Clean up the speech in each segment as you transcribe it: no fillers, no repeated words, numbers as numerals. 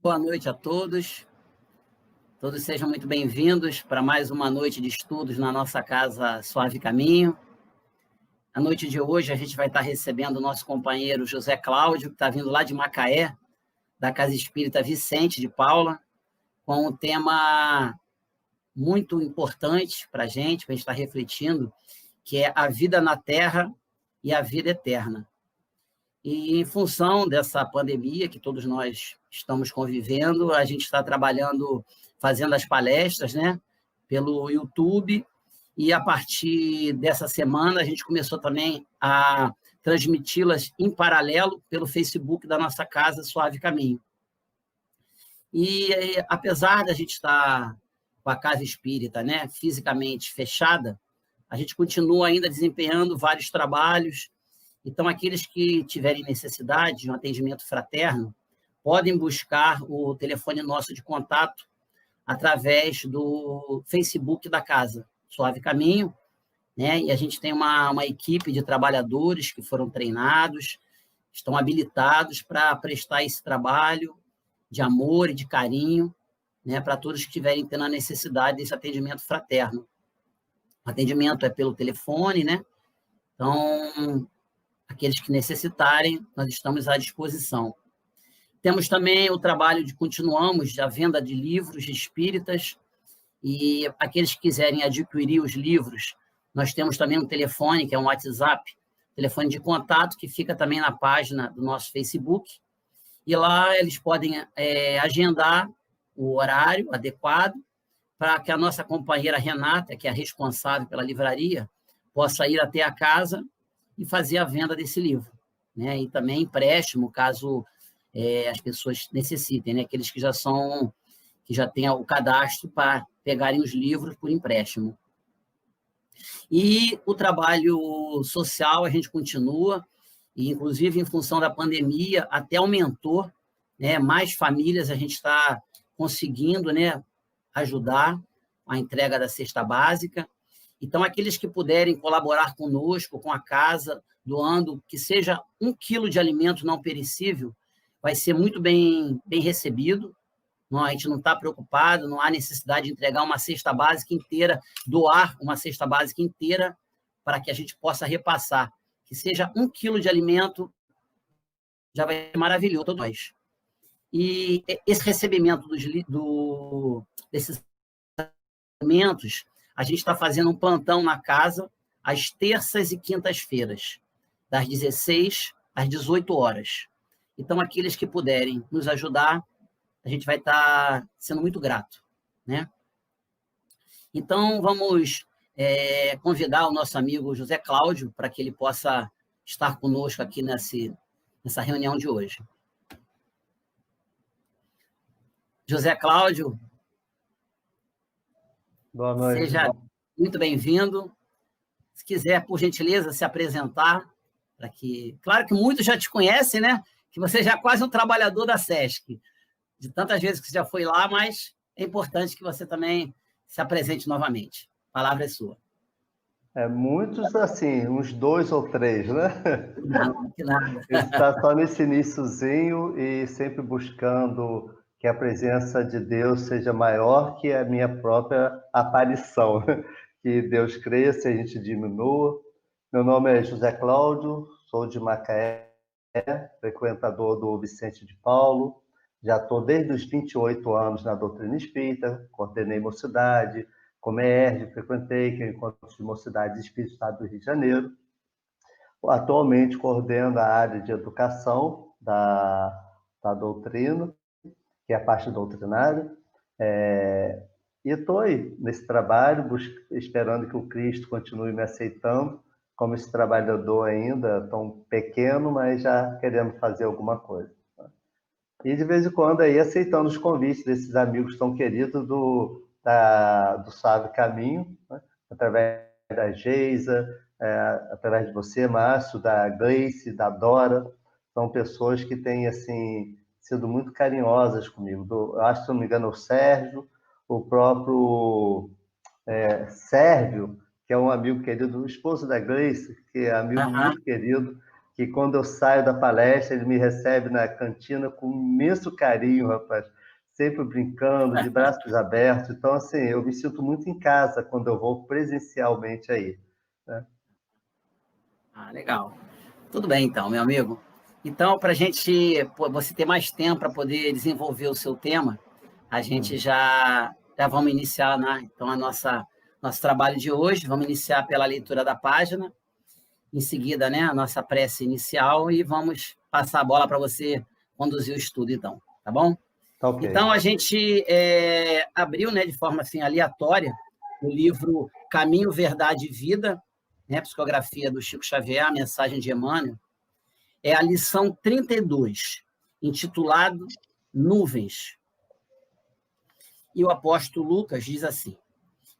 Boa noite a todos. Todos sejam muito bem-vindos para mais uma noite de estudos na nossa casa Suave Caminho. A noite de hoje a gente vai estar recebendo o nosso companheiro José Cláudio, que está vindo lá de Macaé, da Casa Espírita Vicente de Paula, com um tema muito importante para a gente estar refletindo, que é a vida na Terra e a vida eterna. E, em função dessa pandemia que todos nós estamos convivendo, a gente está trabalhando, fazendo as palestras, né, pelo YouTube, e a partir dessa semana a gente começou também a transmiti-las em paralelo pelo Facebook da nossa casa Suave Caminho. E, apesar da gente estar com a casa espírita, né, fisicamente fechada, a gente continua ainda desempenhando vários trabalhos. Então, aqueles que tiverem necessidade de um atendimento fraterno, podem buscar o telefone nosso de contato através do Facebook da casa, Suave Caminho, né? E a gente tem uma equipe de trabalhadores que foram treinados, estão habilitados para prestar esse trabalho de amor e de carinho, né, para todos que estiverem tendo a necessidade desse atendimento fraterno. O atendimento é pelo telefone, né? Então, aqueles que necessitarem, nós estamos à disposição. Temos também o trabalho continuamos a venda de livros espíritas, e aqueles que quiserem adquirir os livros, nós temos também um telefone, que é um WhatsApp, telefone de contato, que fica também na página do nosso Facebook, e lá eles podem agendar o horário adequado para que a nossa companheira Renata, que é a responsável pela livraria, possa ir até a casa e fazer a venda desse livro, né? E também empréstimo, caso as pessoas necessitem, né? Aqueles que já têm o cadastro para pegarem os livros por empréstimo. E o trabalho social a gente continua, e inclusive em função da pandemia até aumentou, né? Mais famílias a gente está conseguindo, né, ajudar a entrega da cesta básica. Então, aqueles que puderem colaborar conosco, com a casa, doando, que seja 1 quilo de alimento não perecível, vai ser muito bem recebido. Não, a gente não está preocupado, não há necessidade de entregar uma cesta básica inteira, doar uma cesta básica inteira para que a gente possa repassar. Que seja 1 quilo de alimento, já vai ser maravilhoso para nós. E esse recebimento desses alimentos, a gente está fazendo um plantão na casa às terças e quintas-feiras, das 16 às 18 horas. Então, aqueles que puderem nos ajudar, a gente vai estar sendo muito grato, né? Então, vamos convidar o nosso amigo José Cláudio para que ele possa estar conosco aqui nessa reunião de hoje. José Cláudio, boa noite. Seja muito bem-vindo. Se quiser, por gentileza, se apresentar, para que... Claro que muitos já te conhecem, né? Que você já é quase um trabalhador da SESC, de tantas vezes que você já foi lá, mas é importante que você também se apresente novamente. A palavra é sua. Muitos, assim, uns 2 ou 3, né? Que nada. Está só nesse iniciozinho e sempre buscando que a presença de Deus seja maior que a minha própria aparição. Que Deus cresça e a gente diminua. Meu nome é José Cláudio, sou de Macaé, frequentador do Vicente de Paulo. Já estou desde os 28 anos na doutrina espírita, coordenei mocidade, Comerge, frequentei, que é o Encontro de Mocidade Espírita do Estado do Rio de Janeiro. Atualmente coordeno a área de educação da doutrina, que é a parte doutrinária, e estou aí nesse trabalho, esperando que o Cristo continue me aceitando, como esse trabalhador ainda tão pequeno, mas já querendo fazer alguma coisa. E de vez em quando aí aceitando os convites desses amigos tão queridos do Suave Caminho, né? Através da Geisa, através de você, Márcio, da Gleice, da Dora. São pessoas que têm assim sido muito carinhosas comigo. Eu acho, se não me engano, o Sérgio, o próprio Sérvio, que é um amigo querido, o esposo da Gleice, que é amigo muito querido, que quando eu saio da palestra, ele me recebe na cantina com imenso carinho, rapaz, sempre brincando, de braços abertos. Então, assim, eu me sinto muito em casa quando eu vou presencialmente aí, né? Ah, legal. Tudo bem, então, meu amigo. Então, para a gente, você ter mais tempo para poder desenvolver o seu tema, a gente já vamos iniciar, né? Então, nosso trabalho de hoje, vamos iniciar pela leitura da página, em seguida, né, a nossa prece inicial e vamos passar a bola para você conduzir o estudo, então, tá bom? Tá ok. Então, a gente abriu, né, de forma assim, aleatória o livro Caminho, Verdade e Vida, né, psicografia do Chico Xavier, a mensagem de Emmanuel, é a lição 32, intitulado Nuvens. E o apóstolo Lucas diz assim: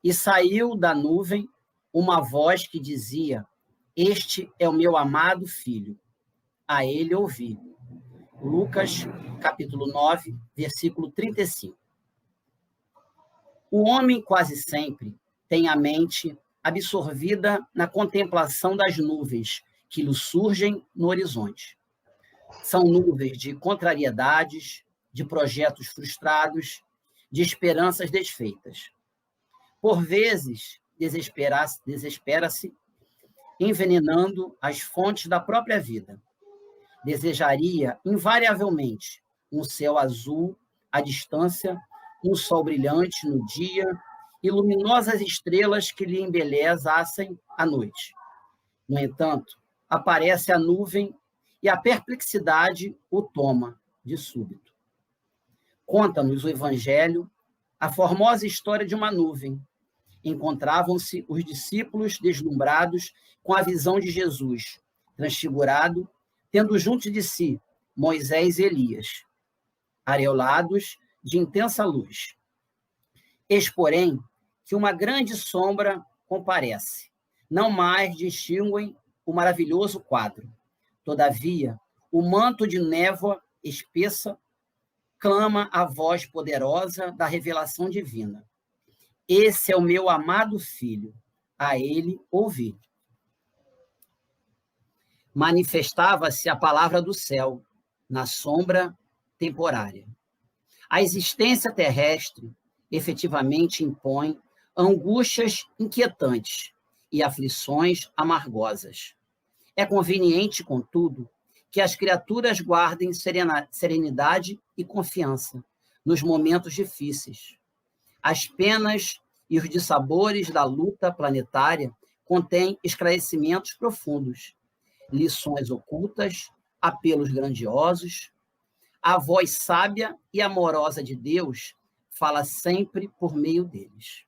E saiu da nuvem uma voz que dizia: Este é o meu amado filho, a ele ouvi. Lucas, capítulo 9, versículo 35. O homem quase sempre tem a mente absorvida na contemplação das nuvens que lhe surgem no horizonte. São nuvens de contrariedades, de projetos frustrados, de esperanças desfeitas. Por vezes, desespera-se, envenenando as fontes da própria vida. Desejaria, invariavelmente, um céu azul à distância, um sol brilhante no dia e luminosas estrelas que lhe embelezassem a noite. No entanto, aparece a nuvem e a perplexidade o toma de súbito. Conta-nos o Evangelho a formosa história de uma nuvem. Encontravam-se os discípulos deslumbrados com a visão de Jesus, transfigurado, tendo junto de si Moisés e Elias, areolados de intensa luz. Eis, porém, que uma grande sombra comparece. Não mais distinguem o maravilhoso quadro. Todavia, o manto de névoa espessa clama a voz poderosa da revelação divina. Esse é o meu amado filho, a ele ouvi. Manifestava-se a palavra do céu, na sombra temporária. A existência terrestre efetivamente impõe angústias inquietantes e aflições amargosas. É conveniente, contudo, que as criaturas guardem serenidade e confiança nos momentos difíceis. As penas e os dissabores da luta planetária contêm esclarecimentos profundos, lições ocultas, apelos grandiosos. A voz sábia e amorosa de Deus fala sempre por meio deles.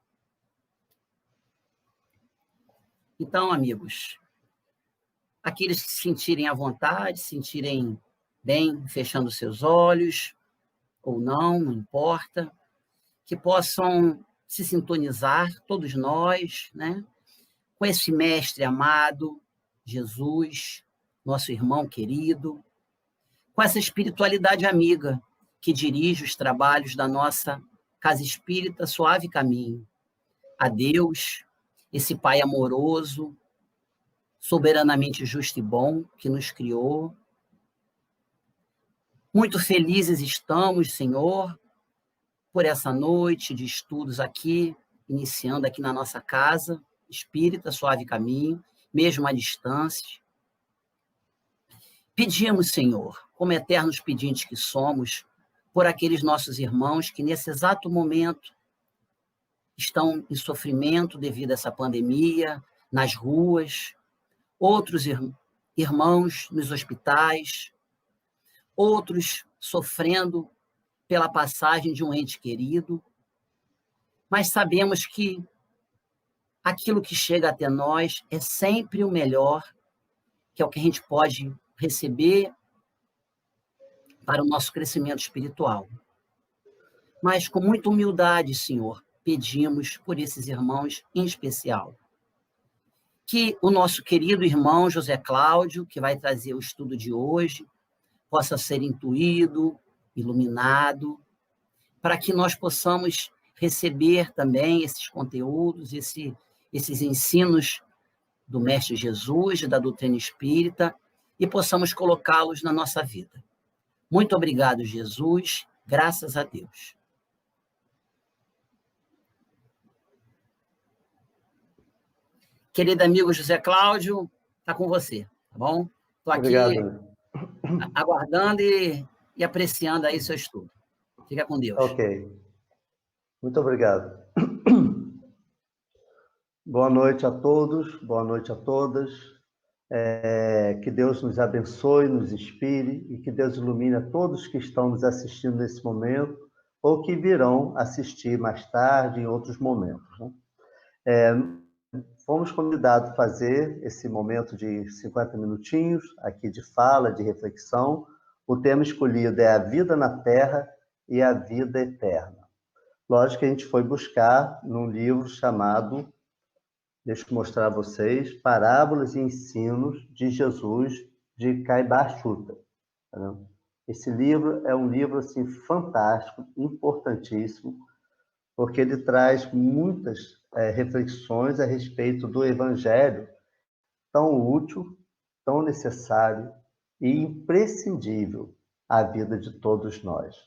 Então, amigos, aqueles que se sentirem à vontade, se sentirem bem, fechando seus olhos, ou não importa, que possam se sintonizar, todos nós, né, com esse mestre amado, Jesus, nosso irmão querido, com essa espiritualidade amiga que dirige os trabalhos da nossa Casa Espírita Suave Caminho. A Deus, esse Pai amoroso, soberanamente justo e bom, que nos criou. Muito felizes estamos, Senhor, por essa noite de estudos aqui, iniciando aqui na nossa Casa Espírita Suave Caminho, mesmo à distância. Pedimos, Senhor, como eternos pedintes que somos, por aqueles nossos irmãos que nesse exato momento estão em sofrimento devido a essa pandemia, nas ruas, outros irmãos nos hospitais, outros sofrendo pela passagem de um ente querido, mas sabemos que aquilo que chega até nós é sempre o melhor, que é o que a gente pode receber para o nosso crescimento espiritual. Mas com muita humildade, Senhor, pedimos por esses irmãos em especial. Que o nosso querido irmão José Cláudio, que vai trazer o estudo de hoje, possa ser intuído, iluminado, para que nós possamos receber também esses conteúdos, esses ensinos do Mestre Jesus, da doutrina espírita, e possamos colocá-los na nossa vida. Muito obrigado, Jesus. Graças a Deus. Querido amigo José Cláudio, está com você, tá bom? Estou aqui Obrigado. aguardando e apreciando aí seu estudo. Fica com Deus. Ok. Muito obrigado. Boa noite a todos, boa noite a todas. Que Deus nos abençoe, nos inspire e que Deus ilumine a todos que estão nos assistindo nesse momento ou que virão assistir mais tarde, em outros momentos, né? Fomos convidados a fazer esse momento de 50 minutinhos aqui de fala, de reflexão. O tema escolhido é a vida na Terra e a vida eterna. Lógico que a gente foi buscar num livro chamado, deixa eu mostrar a vocês, Parábolas e Ensinos de Jesus, de Caibar Chuta. Esse livro é um livro assim, fantástico, importantíssimo, porque ele traz muitas reflexões a respeito do Evangelho, tão útil, tão necessário e imprescindível à vida de todos nós.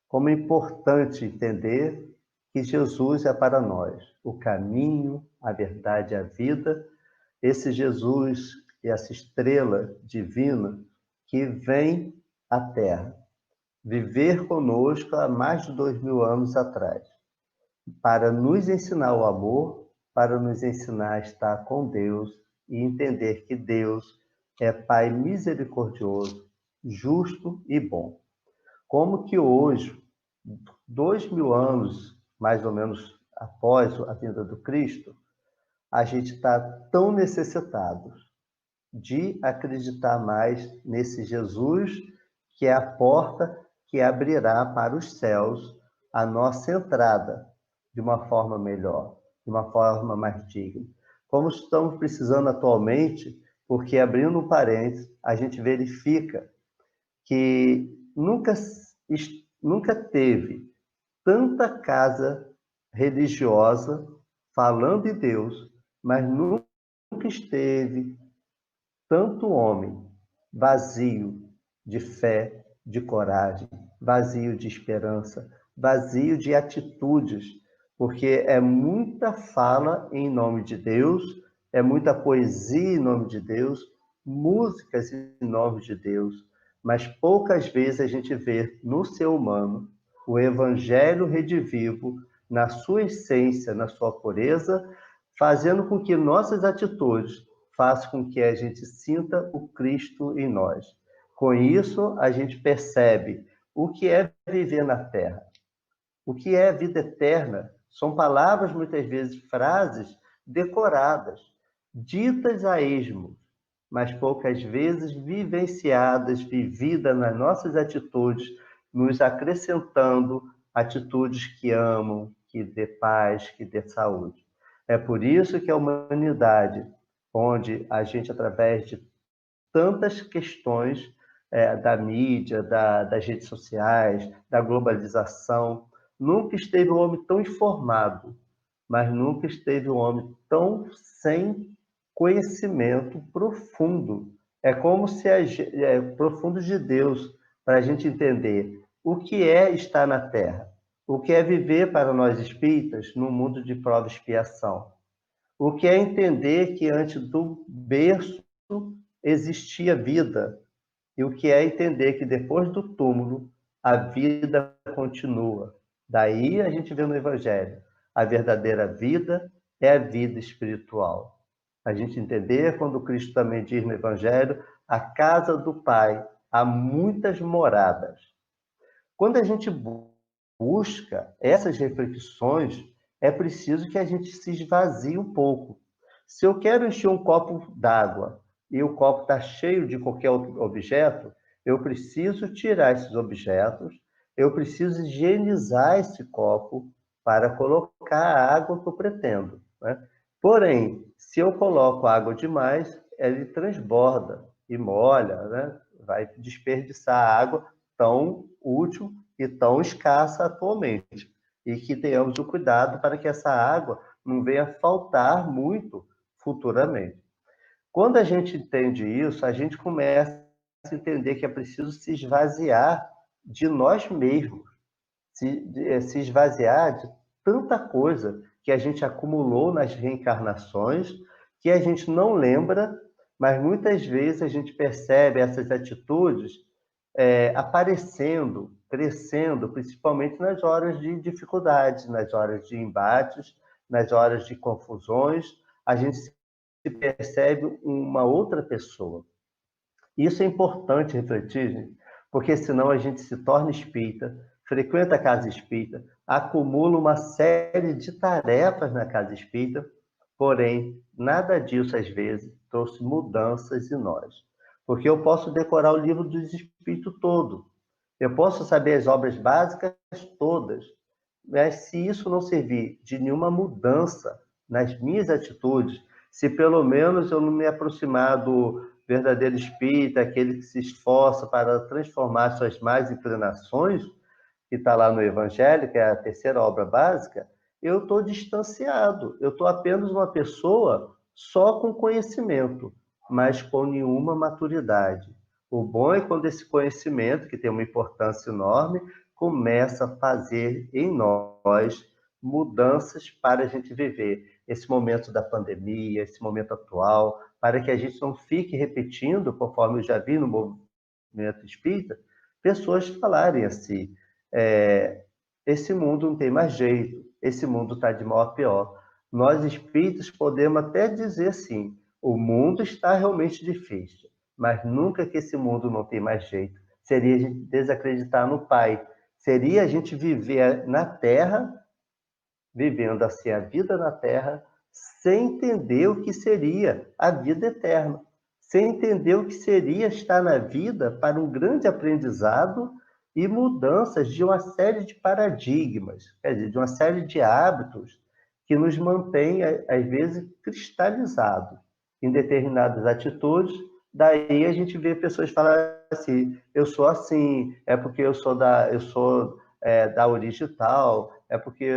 Como é importante entender que Jesus é para nós o caminho, a verdade e a vida, esse Jesus e essa estrela divina que vem à Terra, viver conosco há mais de 2000 anos atrás, para nos ensinar o amor, para nos ensinar a estar com Deus e entender que Deus é Pai misericordioso, justo e bom. Como que hoje, 2000 anos, mais ou menos após a vinda do Cristo, a gente está tão necessitado de acreditar mais nesse Jesus, que é a porta que abrirá para os céus a nossa entrada de uma forma melhor, de uma forma mais digna. Como estamos precisando atualmente, porque, abrindo um parênteses, a gente verifica que nunca teve tanta casa religiosa falando em Deus, mas nunca esteve tanto homem vazio de fé, de coragem, vazio de esperança, vazio de atitudes, porque é muita fala em nome de Deus, é muita poesia em nome de Deus, músicas em nome de Deus, mas poucas vezes a gente vê no ser humano o evangelho redivivo na sua essência, na sua pureza, fazendo com que nossas atitudes façam com que a gente sinta o Cristo em nós. Com isso, a gente percebe o que é viver na Terra. O que é vida eterna são palavras, muitas vezes, frases decoradas, ditas a esmo, mas poucas vezes vivenciadas, vividas nas nossas atitudes, nos acrescentando atitudes que amam, que dê paz, que dê saúde. É por isso que a humanidade, onde a gente, através de tantas questões da mídia, das redes sociais, da globalização, nunca esteve um homem tão informado, mas nunca esteve um homem tão sem conhecimento profundo. É como se profundo de Deus, para a gente entender o que é estar na Terra, o que é viver para nós espíritas num mundo de prova e expiação, o que é entender que antes do berço existia vida, e o que é entender que depois do túmulo a vida continua. Daí a gente vê no Evangelho, a verdadeira vida é a vida espiritual. A gente entender quando Cristo também diz no Evangelho, a casa do Pai há muitas moradas. Quando a gente busca essas reflexões, é preciso que a gente se esvazie um pouco. Se eu quero encher um copo d'água e o copo está cheio de qualquer outro objeto, eu preciso tirar esses objetos, eu preciso higienizar esse copo para colocar a água que eu pretendo, né? Porém, se eu coloco água demais, ele transborda e molha, né? Vai desperdiçar a água tão útil e tão escassa atualmente. E que tenhamos o cuidado para que essa água não venha faltar muito futuramente. Quando a gente entende isso, a gente começa a entender que é preciso se esvaziar de nós mesmos, se esvaziar de tanta coisa que a gente acumulou nas reencarnações, que a gente não lembra, mas muitas vezes a gente percebe essas atitudes aparecendo, crescendo, principalmente nas horas de dificuldades, nas horas de embates, nas horas de confusões, a gente se percebe uma outra pessoa. Isso é importante refletir, gente, porque senão a gente se torna espírita, frequenta a casa espírita, acumula uma série de tarefas na casa espírita, porém, nada disso, às vezes, trouxe mudanças em nós. Porque eu posso decorar o livro dos espíritos todo, eu posso saber as obras básicas todas, mas se isso não servir de nenhuma mudança nas minhas atitudes, se pelo menos eu não me aproximar do verdadeiro espírita, aquele que se esforça para transformar suas más inclinações, que está lá no Evangelho, que é a terceira obra básica, eu estou distanciado, eu estou apenas uma pessoa só com conhecimento, mas com nenhuma maturidade. O bom é quando esse conhecimento, que tem uma importância enorme, começa a fazer em nós mudanças para a gente viver esse momento da pandemia, esse momento atual, para que a gente não fique repetindo, conforme eu já vi no movimento espírita, pessoas falarem assim, esse mundo não tem mais jeito, esse mundo está de mal a pior. Nós espíritos podemos até dizer assim, o mundo está realmente difícil, mas nunca que esse mundo não tem mais jeito. Seria a gente desacreditar no Pai, seria a gente viver na Terra, vivendo assim a vida na Terra, sem entender o que seria a vida eterna, sem entender o que seria estar na vida para um grande aprendizado e mudanças de uma série de paradigmas, quer dizer, de uma série de hábitos que nos mantém, às vezes, cristalizados em determinadas atitudes. Daí a gente vê pessoas falar assim, eu sou assim, é porque eu sou da origem tal, é porque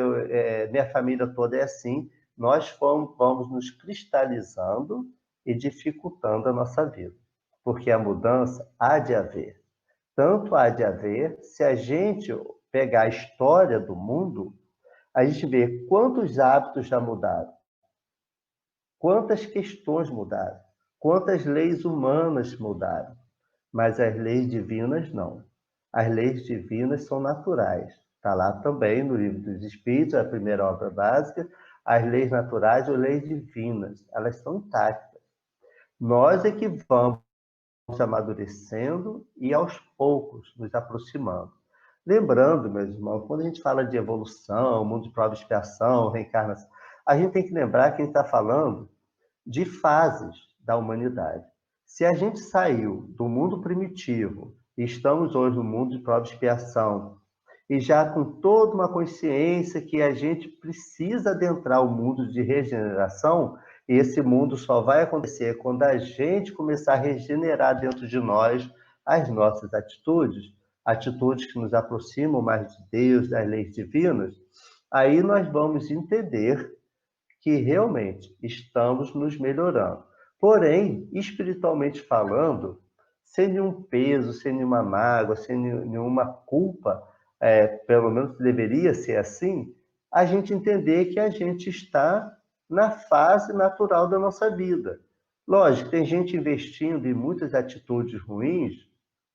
minha família toda é assim. Nós vamos nos cristalizando e dificultando a nossa vida, porque a mudança há de haver. Tanto há de haver, se a gente pegar a história do mundo, a gente vê quantos hábitos já mudaram, quantas questões mudaram, quantas leis humanas mudaram, mas as leis divinas não. As leis divinas são naturais. Está lá também no Livro dos Espíritos, a primeira obra básica, as leis naturais ou leis divinas, elas são intactas. Nós é que vamos amadurecendo e aos poucos nos aproximando. Lembrando, meus irmãos, quando a gente fala de evolução, mundo de prova e expiação, reencarnação, a gente tem que lembrar que a gente está falando de fases da humanidade. Se a gente saiu do mundo primitivo e estamos hoje no mundo de prova e expiação, e já com toda uma consciência que a gente precisa adentrar o mundo de regeneração, e esse mundo só vai acontecer quando a gente começar a regenerar dentro de nós as nossas atitudes, atitudes que nos aproximam mais de Deus, das leis divinas, aí nós vamos entender que realmente estamos nos melhorando. Porém, espiritualmente falando, sem nenhum peso, sem nenhuma mágoa, sem nenhuma culpa, pelo menos deveria ser assim, a gente entender que a gente está na fase natural da nossa vida. Lógico, tem gente investindo em muitas atitudes ruins,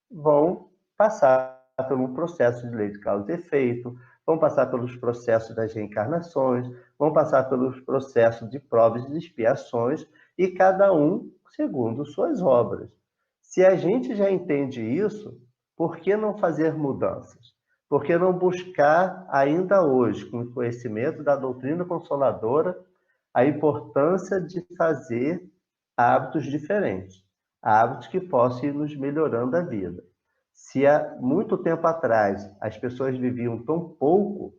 vão passar por um processo de lei de causa e efeito, vão passar pelos processos das reencarnações, vão passar pelos processos de provas e expiações, e cada um segundo suas obras. Se a gente já entende isso, por que não fazer mudanças? Por que não buscar ainda hoje, com o conhecimento da doutrina consoladora, a importância de fazer hábitos diferentes, hábitos que possam ir nos melhorando a vida. Se há muito tempo atrás as pessoas viviam tão pouco,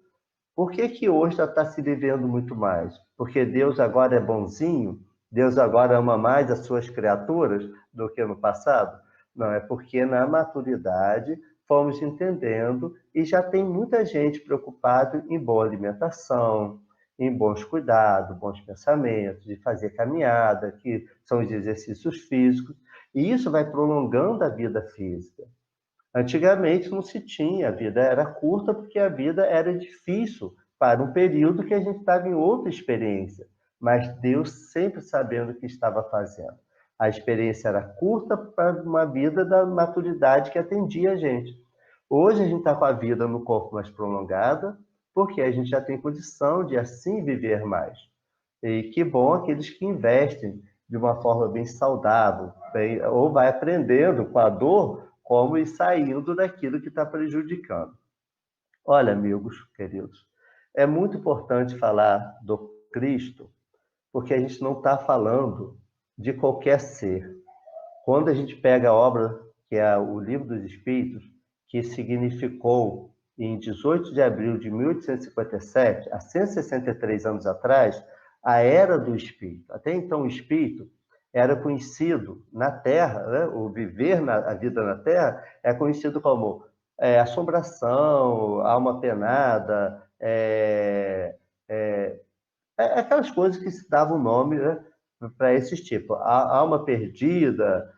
por que que hoje já está se vivendo muito mais? Porque Deus agora é bonzinho? Deus agora ama mais as suas criaturas do que no passado? Não, é porque na maturidade fomos entendendo e já tem muita gente preocupada em boa alimentação, em bons cuidados, bons pensamentos, de fazer caminhada, que são os exercícios físicos, e isso vai prolongando a vida física. Antigamente não se tinha, a vida era curta porque a vida era difícil para um período que a gente estava em outra experiência, mas Deus sempre sabendo o que estava fazendo. A experiência era curta para uma vida da maturidade que atendia a gente. Hoje a gente está com a vida no corpo mais prolongada, porque a gente já tem condição de assim viver mais. E que bom aqueles que investem de uma forma bem saudável, ou vai aprendendo com a dor como ir saindo daquilo que está prejudicando. Olha, amigos queridos, é muito importante falar do Cristo, porque a gente não está falando de qualquer ser. Quando a gente pega a obra, que é o Livro dos Espíritos, que significou em 18 de abril de 1857, há 163 anos atrás, a Era do Espírito. Até então, o Espírito era conhecido na Terra, né? O viver a vida na Terra é conhecido como assombração, alma penada, aquelas coisas que se davam nome, né, para esses tipos. A alma perdida,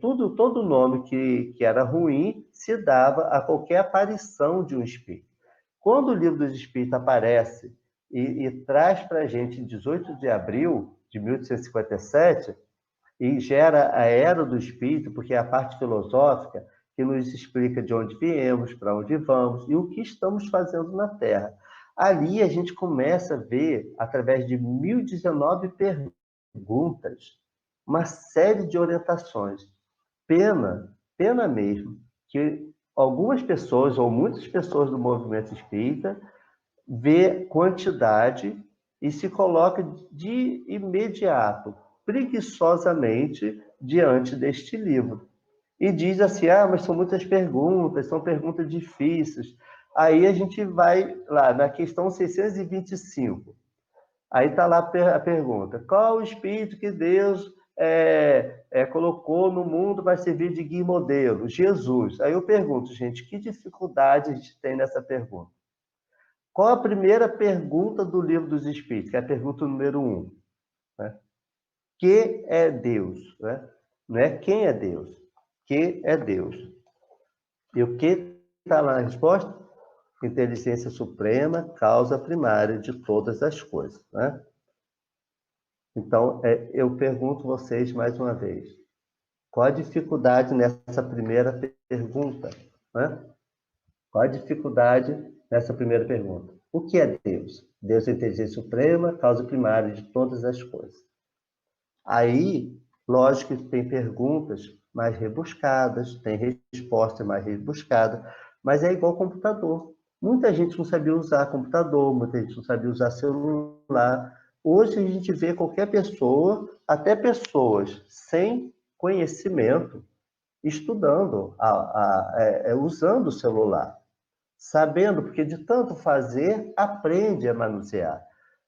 todo nome que era ruim se dava a qualquer aparição de um espírito. Quando o Livro dos Espíritos aparece e traz para a gente, em 18 de abril de 1857, e gera a Era do Espírito, porque é a parte filosófica que nos explica de onde viemos, para onde vamos e o que estamos fazendo na Terra. Ali a gente começa a ver, através de 1019 perguntas, uma série de orientações. Pena mesmo, que algumas pessoas, ou muitas pessoas do movimento espírita, vê quantidade e se coloca de imediato, preguiçosamente, diante deste livro. E diz assim, mas são muitas perguntas, são perguntas difíceis. Aí a gente vai lá na questão 625. Aí está lá a pergunta, qual o espírito que Deus colocou no mundo para servir de guia e modelo? Jesus. Aí eu pergunto, gente, que dificuldade a gente tem nessa pergunta? Qual a primeira pergunta do Livro dos Espíritos? Que é a pergunta número 1. Né? Que é Deus? Né? Não é quem é Deus. Que é Deus? E o que está lá na resposta? Inteligência suprema, causa primária de todas as coisas. Né? Então, eu pergunto vocês mais uma vez. Qual a dificuldade nessa primeira pergunta? Né? Qual a dificuldade nessa primeira pergunta? O que é Deus? Deus é a inteligência suprema, causa primária de todas as coisas. Aí, lógico que tem perguntas mais rebuscadas, tem resposta mais rebuscada, mas é igual computador. Muita gente não sabia usar computador, muita gente não sabia usar celular. Hoje a gente vê qualquer pessoa, até pessoas sem conhecimento, estudando, usando o celular. Sabendo, porque de tanto fazer, aprende a manusear.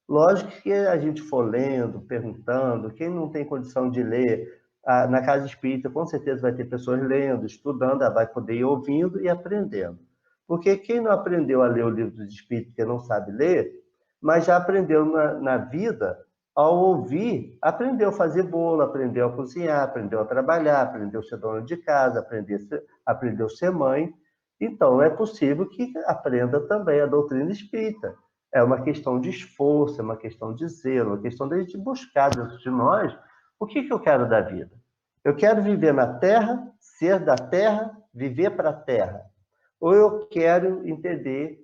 Lógico que a gente for lendo, perguntando, quem não tem condição de ler, na casa espírita, com certeza vai ter pessoas lendo, estudando, vai poder ir ouvindo e aprendendo. Porque quem não aprendeu a ler o livro dos espíritos, que não sabe ler, mas já aprendeu na vida, ao ouvir, aprendeu a fazer bolo, aprendeu a cozinhar, aprendeu a trabalhar, aprendeu a ser dona de casa, aprendeu a ser mãe. Então, é possível que aprenda também a doutrina espírita. É uma questão de esforço, é uma questão de zelo, é uma questão de a gente buscar dentro de nós o que eu quero da vida. Eu quero viver na Terra, ser da Terra, viver para a Terra. Ou eu quero entender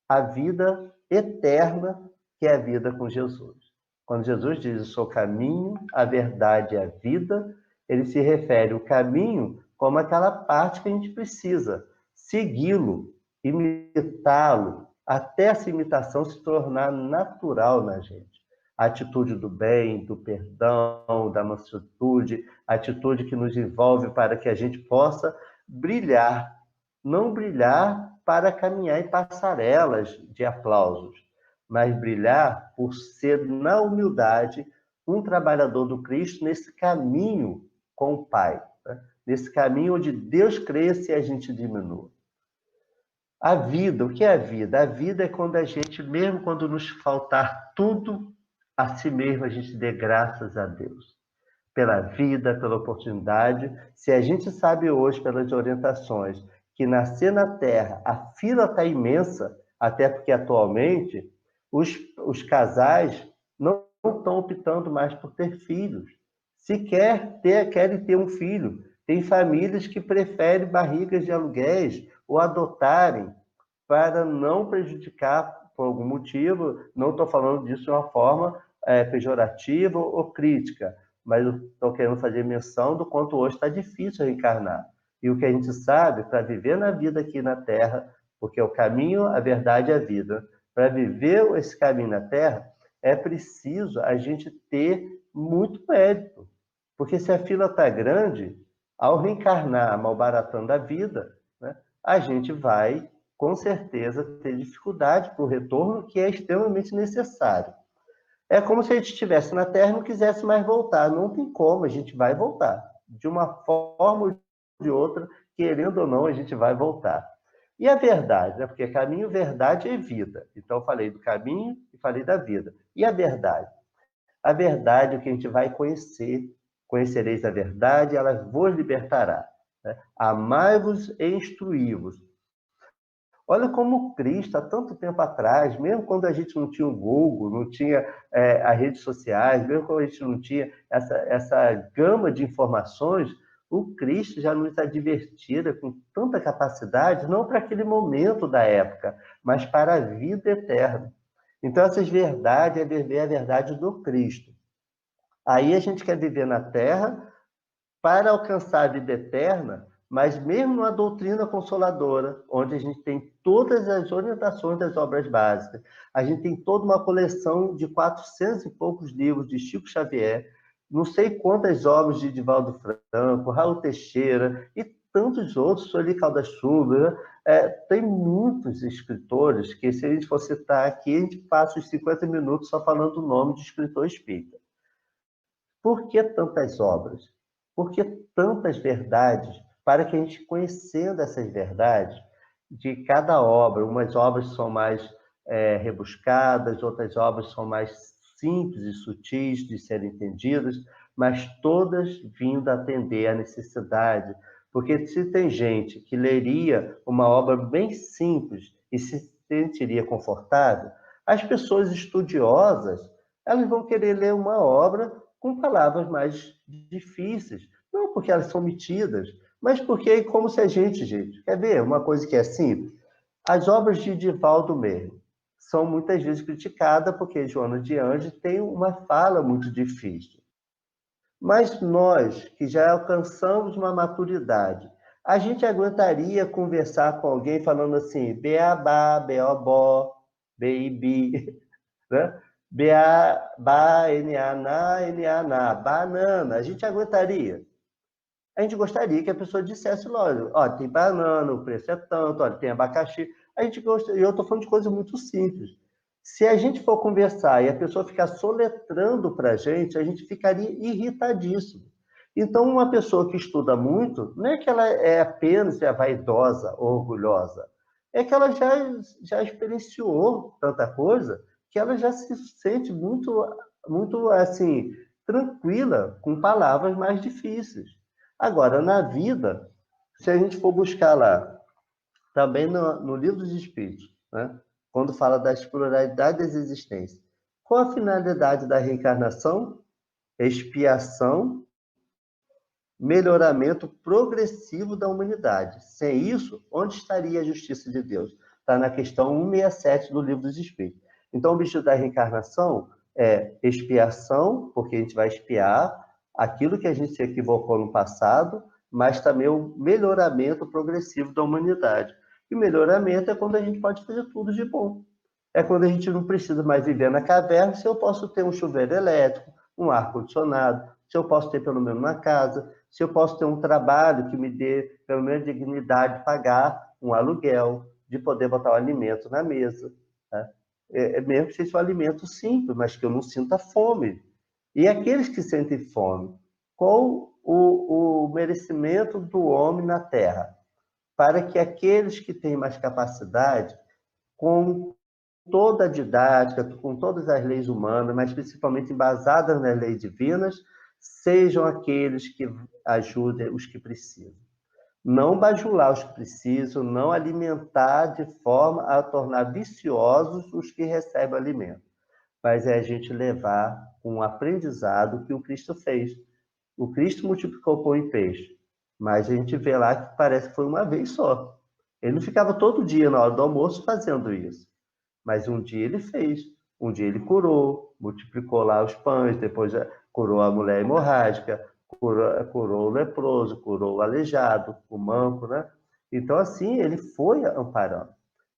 a vida eterna, que é a vida com Jesus. Quando Jesus diz, eu sou o caminho, a verdade e a vida, ele se refere ao caminho como aquela parte que a gente precisa segui-lo, imitá-lo, até essa imitação se tornar natural na gente. A atitude do bem, do perdão, da mansuetude, a atitude que nos envolve para que a gente possa brilhar, não brilhar para caminhar em passarelas de aplausos, mas brilhar por ser, na humildade, um trabalhador do Cristo nesse caminho com o Pai, né? Nesse caminho onde Deus cresce e a gente diminua. A vida, o que é a vida? A vida é quando a gente, mesmo quando nos faltar tudo, a si mesmo a gente dê graças a Deus. Pela vida, pela oportunidade. Se a gente sabe hoje, pelas orientações, que nascer na Terra, a fila está imensa, até porque atualmente os casais não estão optando mais por ter filhos. Se querem ter um filho. Tem famílias que preferem barrigas de aluguéis ou adotarem para não prejudicar por algum motivo. Não estou falando disso de uma forma pejorativa ou crítica, mas estou querendo fazer menção do quanto hoje está difícil reencarnar. E o que a gente sabe, para viver na vida aqui na Terra, porque é o caminho, a verdade e a vida, para viver esse caminho na Terra, é preciso a gente ter muito mérito. Porque se a fila está grande, ao reencarnar malbaratando a vida, né, a gente vai, com certeza, ter dificuldade para o retorno, que é extremamente necessário. É como se a gente estivesse na Terra e não quisesse mais voltar. Não tem como, a gente vai voltar. De uma forma ou de outra, querendo ou não, a gente vai voltar. E a verdade, né? Porque caminho, verdade e vida. Então, eu falei do caminho e falei da vida. E a verdade? A verdade é o que a gente vai conhecer. Conhecereis a verdade, ela vos libertará. Né? Amai-vos e instruí-vos. Olha como Cristo, há tanto tempo atrás, mesmo quando a gente não tinha o Google, não tinha as redes sociais, mesmo quando a gente não tinha essa gama de informações, o Cristo já nos advertira com tanta capacidade, não para aquele momento da época, mas para a vida eterna. Então, essas verdades é viver a verdade do Cristo. Aí a gente quer viver na Terra para alcançar a vida eterna, mas mesmo numa doutrina consoladora, onde a gente tem todas as orientações das obras básicas, a gente tem toda uma coleção de 400 e poucos livros de Chico Xavier, não sei quantas obras de Divaldo Franco, Raul Teixeira e tantos outros, Sueli Caldas Chuva, tem muitos escritores que, se a gente for citar aqui, a gente passa os 50 minutos só falando o nome de escritor espírita. Por que tantas obras? Por que tantas verdades? Para que a gente, conhecendo essas verdades, de cada obra, umas obras são mais rebuscadas, outras obras são mais simples e sutis de serem entendidas, mas todas vindo atender à necessidade. Porque se tem gente que leria uma obra bem simples e se sentiria confortável, as pessoas estudiosas, elas vão querer ler uma obra com palavras mais difíceis. Não porque elas são metidas, mas porque é como se a gente, quer ver uma coisa que é simples? As obras de Divaldo mesmo são muitas vezes criticadas porque Joana de Anjos tem uma fala muito difícil. Mas nós, que já alcançamos uma maturidade, a gente aguentaria conversar com alguém falando assim, beabá, beobó, beibi, né? B-A-N-A-N-A-N-A, banana. A gente aguentaria? A gente gostaria que a pessoa dissesse, lógico, ó, tem banana, o preço é tanto, olha, tem abacaxi. A gente gosta, e eu estou falando de coisas muito simples. Se a gente for conversar e a pessoa ficar soletrando para a gente ficaria irritadíssimo. Então, uma pessoa que estuda muito, não é que ela é apenas vaidosa ou orgulhosa, é que ela já experienciou tanta coisa que ela já se sente muito assim, tranquila com palavras mais difíceis. Agora, na vida, se a gente for buscar lá, também no Livro dos Espíritos, né? Quando fala das pluralidades das existências, qual a finalidade da reencarnação? Expiação, melhoramento progressivo da humanidade. Sem isso, onde estaria a justiça de Deus? Está na questão 167 do Livro dos Espíritos. Então, o objetivo da reencarnação é expiação, porque a gente vai expiar aquilo que a gente se equivocou no passado, mas também o melhoramento progressivo da humanidade. E o melhoramento é quando a gente pode fazer tudo de bom. É quando a gente não precisa mais viver na caverna, se eu posso ter um chuveiro elétrico, um ar-condicionado, se eu posso ter pelo menos uma casa, se eu posso ter um trabalho que me dê pelo menos dignidade de pagar um aluguel, de poder botar o alimento na mesa. Tá? Mesmo que seja um alimento simples, mas que eu não sinta fome. E aqueles que sentem fome, qual o merecimento do homem na Terra? para que aqueles que têm mais capacidade, com toda a didática, com todas as leis humanas, mas principalmente embasadas nas leis divinas, sejam aqueles que ajudem os que precisam. Não bajular os que precisam, não alimentar de forma a tornar viciosos os que recebem alimento, mas é a gente levar um aprendizado que o Cristo fez. O Cristo multiplicou pão e peixe, mas a gente vê lá que parece que foi uma vez só. Ele não ficava todo dia na hora do almoço fazendo isso, mas um dia ele fez. Um dia ele curou, multiplicou lá os pães, depois curou a mulher hemorrágica, curou o leproso, curou o aleijado, o manco, né? Então, assim, ele foi amparando.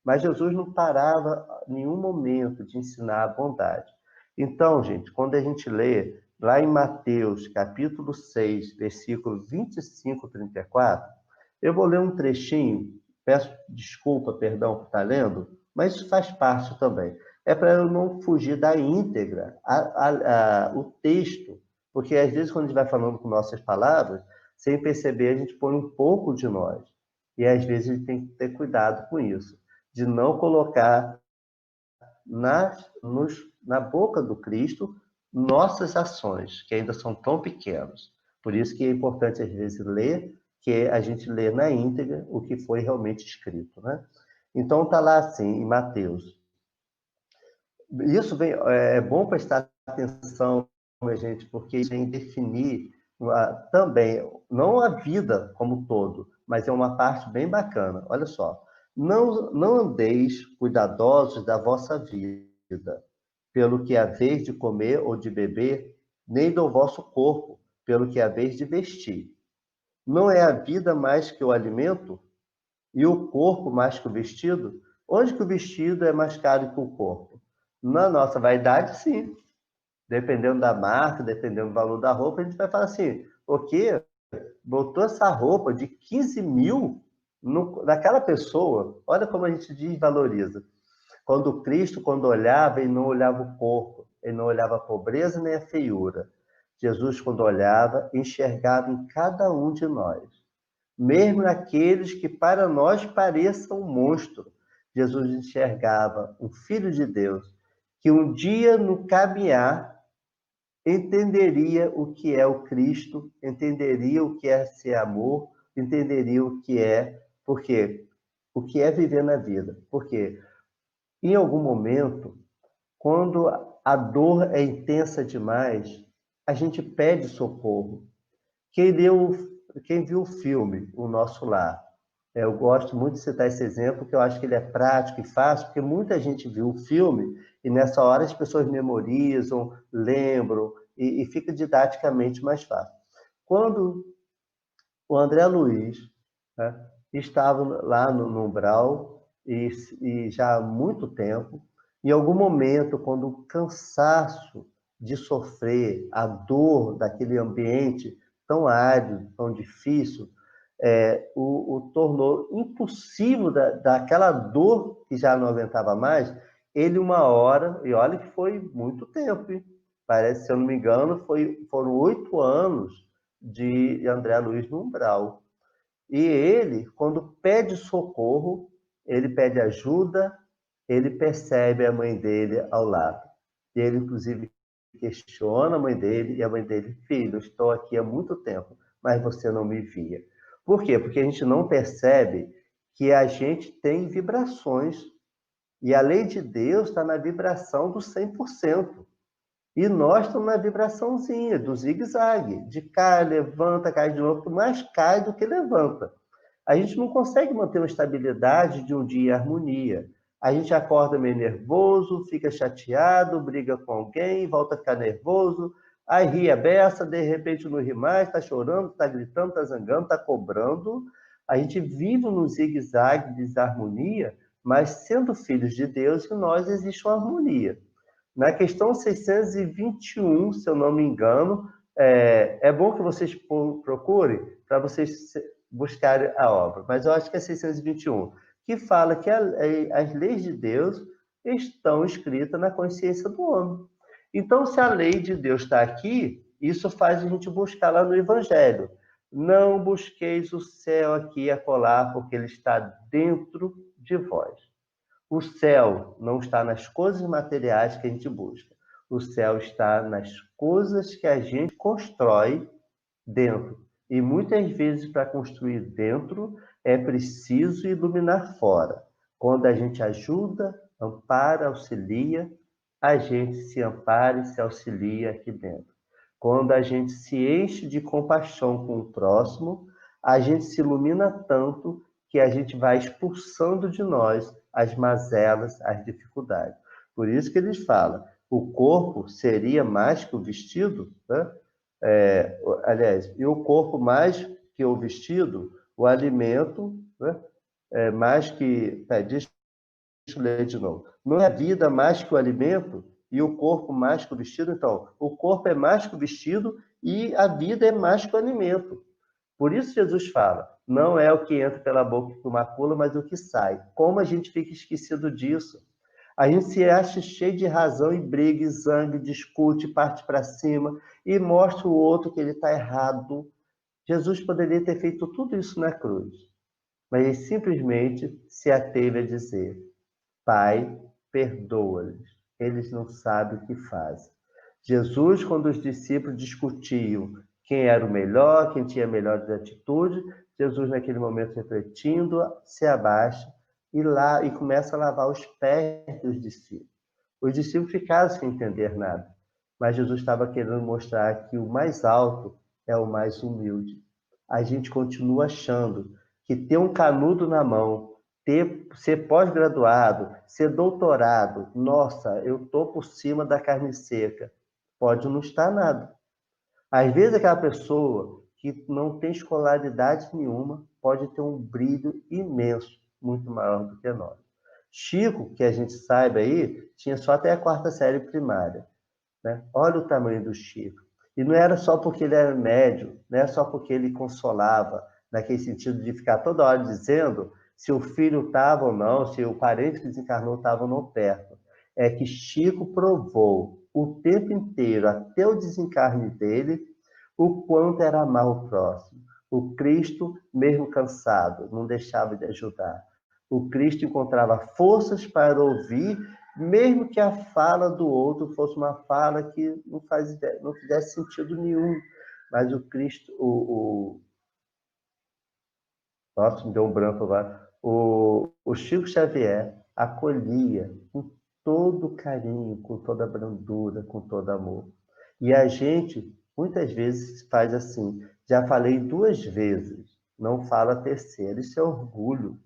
Mas Jesus não parava em nenhum momento de ensinar a bondade. Então, gente, quando a gente lê lá em Mateus, capítulo 6, versículo 25 a 34, eu vou ler um trechinho, peço desculpa, perdão por estar lendo, mas isso faz parte também. É para eu não fugir da íntegra, o texto, porque às vezes quando a gente vai falando com nossas palavras, sem perceber, a gente põe um pouco de nós. E às vezes a gente tem que ter cuidado com isso, de não colocar na boca do Cristo nossas ações, que ainda são tão pequenas. Por isso que é importante, às vezes, ler, que a gente lê na íntegra o que foi realmente escrito, né? Então, está lá assim, em Mateus. Isso é bom prestar atenção, minha gente, porque vem definir também, não a vida como um todo, mas é uma parte bem bacana. Olha só. Não andeis cuidadosos da vossa vida, pelo que haveis de comer ou de beber, nem do vosso corpo, pelo que haveis de vestir. Não é a vida mais que o alimento, e o corpo mais que o vestido? Onde que o vestido é mais caro que o corpo? Na nossa vaidade, sim. Dependendo da marca, dependendo do valor da roupa, a gente vai falar assim, o quê? Botou essa roupa de 15 mil naquela pessoa? Olha como a gente desvaloriza. Quando Cristo, quando olhava, ele não olhava o corpo, ele não olhava a pobreza nem a feiura. Jesus, quando olhava, enxergava em cada um de nós, mesmo naqueles que para nós pareçam um monstro. Jesus enxergava um filho de Deus que um dia no caminhar entenderia o que é o Cristo, entenderia o que é ser amor, entenderia o que é, porque o que é viver na vida. Porque em algum momento, quando a dor é intensa demais, a gente pede socorro. Quem viu o filme O Nosso Lar, eu gosto muito de citar esse exemplo, que eu acho que ele é prático e fácil, porque muita gente viu o filme e nessa hora as pessoas memorizam, lembram e fica didaticamente mais fácil. Quando o André Luiz, né, estava lá no umbral e já há muito tempo, em algum momento, quando o cansaço de sofrer, a dor daquele ambiente tão árido, tão difícil, o tornou impossível daquela dor que já não aguentava mais, ele uma hora, e olha que foi muito tempo, hein? Parece, se eu não me engano, foram 8 anos de André Luiz no umbral. E ele, quando pede socorro, ele pede ajuda, ele percebe a mãe dele ao lado. E ele, inclusive, questiona a mãe dele, e a mãe dele, filho, estou aqui há muito tempo, mas você não me via. Por quê? Porque a gente não percebe que a gente tem vibrações, e a lei de Deus está na vibração do 100%. E nós estamos na vibraçãozinha, do zigue-zague, de cai, levanta, cai de novo, mais cai do que levanta. A gente não consegue manter uma estabilidade de um dia em harmonia. A gente acorda meio nervoso, fica chateado, briga com alguém, volta a ficar nervoso, aí ri a beça, de repente não ri mais, está chorando, está gritando, está zangando, está cobrando. A gente vive no zigue-zague, desarmonia, mas sendo filhos de Deus, em nós existe uma harmonia. Na questão 621, se eu não me engano, é bom que vocês procurem para vocês buscarem a obra, mas eu acho que é 621, que fala que as leis de Deus estão escritas na consciência do homem. Então, se a lei de Deus está aqui, isso faz a gente buscar lá no Evangelho. Não busqueis o céu aqui e acolá, porque ele está dentro de vós. O céu não está nas coisas materiais que a gente busca. O céu está nas coisas que a gente constrói dentro. E muitas vezes, para construir dentro, é preciso iluminar fora. Quando a gente ajuda, ampara, auxilia, a gente se ampara e se auxilia aqui dentro. Quando a gente se enche de compaixão com o próximo, a gente se ilumina tanto que a gente vai expulsando de nós as mazelas, as dificuldades. Por isso que eles falam, o corpo seria mais que o vestido, né? Aliás, e o corpo mais que o vestido, o alimento, né? Mais que... deixa eu ler de novo. Não é a vida mais que o alimento e o corpo mais que o vestido? Então, o corpo é mais que o vestido e a vida é mais que o alimento. Por isso Jesus fala, não é o que entra pela boca que macula, mas o que sai. Como a gente fica esquecido disso? A gente se acha cheio de razão e briga, e zangue, discute, parte para cima e mostra o outro que ele está errado. Jesus poderia ter feito tudo isso na cruz, mas ele simplesmente se ateve a dizer, Pai, perdoa-lhes, eles não sabem o que fazem. Jesus, quando os discípulos discutiam quem era o melhor, quem tinha a melhor atitude, Jesus, naquele momento, refletindo, se abaixa e começa a lavar os pés dos discípulos. Os discípulos ficaram sem entender nada, mas Jesus estava querendo mostrar que o mais alto é o mais humilde. A gente continua achando que ter um canudo na mão, ser pós-graduado, ser doutorado, nossa, eu estou por cima da carne seca. Pode não estar nada. Às vezes aquela pessoa que não tem escolaridade nenhuma pode ter um brilho imenso, muito maior do que nós. Chico, que a gente saiba aí, tinha só até a 4ª série primária, né? Olha o tamanho do Chico. E não era só porque ele era médium, não era só porque ele consolava, naquele sentido de ficar toda hora dizendo se o filho estava ou não, se o parente que desencarnou estava ou não perto. É que Chico provou o tempo inteiro, até o desencarne dele, o quanto era amar o próximo. O Cristo, mesmo cansado, não deixava de ajudar. O Cristo encontrava forças para ouvir, mesmo que a fala do outro fosse uma fala que não fizesse sentido nenhum. Mas o Cristo, nossa, me deu um branco agora. O Chico Xavier acolhia com todo carinho, com toda brandura, com todo amor. E a gente, muitas vezes, faz assim. Já falei 2 vezes, não fala a terceira. Isso é orgulho.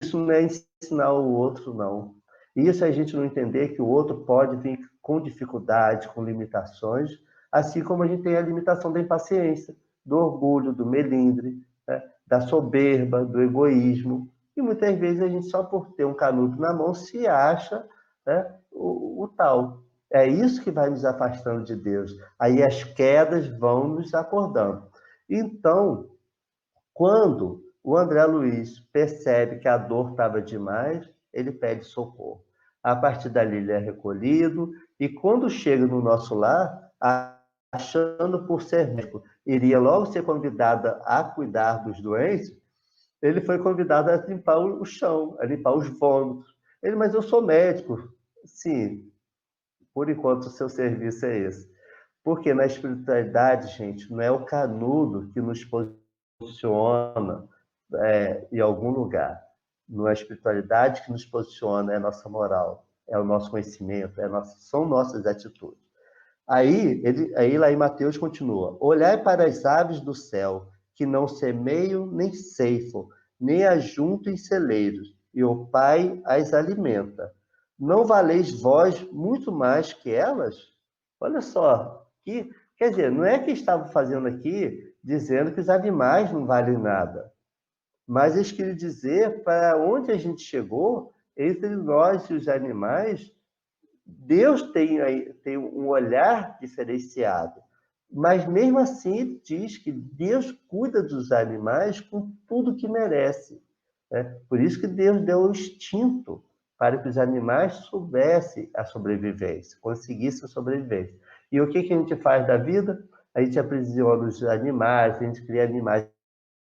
Isso não é ensinar o outro, não. Isso é a gente não entender que o outro pode vir com dificuldades, com limitações, assim como a gente tem a limitação da impaciência, do orgulho, do melindre, né? Da soberba, do egoísmo. E muitas vezes a gente, só por ter um canudo na mão, se acha, né, o tal. É isso que vai nos afastando de Deus. Aí as quedas vão nos acordando. Então, quando o André Luiz percebe que a dor estava demais, ele pede socorro. A partir dali, ele é recolhido, e quando chega no nosso lar, achando por ser médico, iria logo ser convidada a cuidar dos doentes, ele foi convidado a limpar o chão, a limpar os vômitos. Ele, mas eu sou médico. Sim, por enquanto o seu serviço é esse. Porque na espiritualidade, gente, não é o canudo que nos posiciona em algum lugar. Não é a espiritualidade que nos posiciona, é a nossa moral, é o nosso conhecimento, são nossas atitudes. Aí lá em Mateus continua, olhai para as aves do céu, que não semeiam nem ceifam, nem ajuntam em celeiros, e o Pai as alimenta. Não valeis vós muito mais que elas? Olha só, quer dizer, não é que estavam fazendo aqui dizendo que os animais não valem nada, mas eles queriam dizer para onde a gente chegou, entre nós e os animais, Deus tem um olhar diferenciado. Mas mesmo assim, diz que Deus cuida dos animais com tudo que merece, né? Por isso que Deus deu o instinto para que os animais soubessem a sobrevivência, conseguissem a sobrevivência. E o que a gente faz da vida? a gente aprisiona os animais, a gente cria animais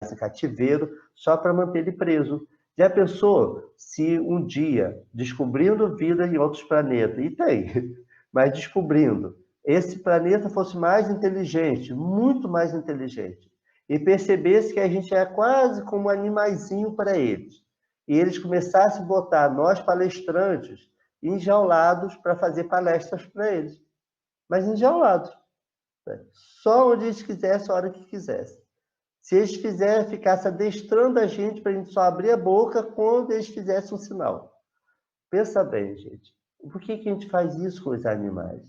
em cativeiro só para manter ele preso. Já pensou se um dia, descobrindo vida em outros planetas, e tem, mas descobrindo, esse planeta fosse mais inteligente, muito mais inteligente, e percebesse que a gente é quase como um animaizinho para eles, e eles começassem a botar nós palestrantes enjaulados para fazer palestras para eles, mas enjaulados, né? Só onde eles quisessem, a hora que quisessem. Se eles ficassem adestrando a gente para a gente só abrir a boca quando eles fizessem um sinal. Pensa bem, gente. Por que a gente faz isso com os animais?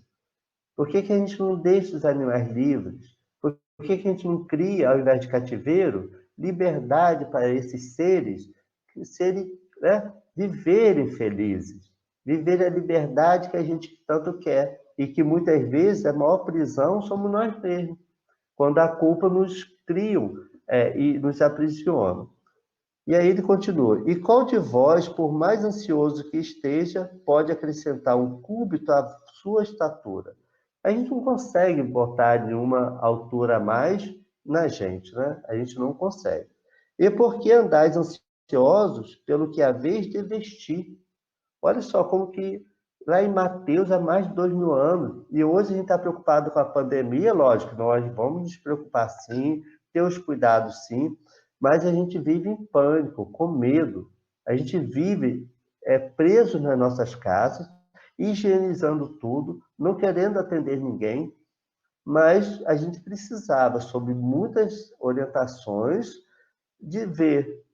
Por que a gente não deixa os animais livres? Por que a gente não cria, ao invés de cativeiro, liberdade para esses seres né, viverem felizes? Viver a liberdade que a gente tanto quer e que muitas vezes a maior prisão somos nós mesmos, quando a culpa nos criam e nos aprisionam. E aí ele continua: e qual de vós, por mais ansioso que esteja, pode acrescentar um cúbito à sua estatura? A gente não consegue botar nenhuma altura a mais na gente, né? A gente não consegue. E por que andais ansiosos pelo que haveis de vestir? Olha só como que lá em Mateus há mais de 2000 anos, e hoje a gente está preocupado com a pandemia, lógico, nós vamos nos preocupar sim, ter os cuidados sim, mas a gente vive em pânico, com medo. A gente vive preso nas nossas casas, higienizando tudo, não querendo atender ninguém, mas a gente precisava, sob muitas orientações, de ver: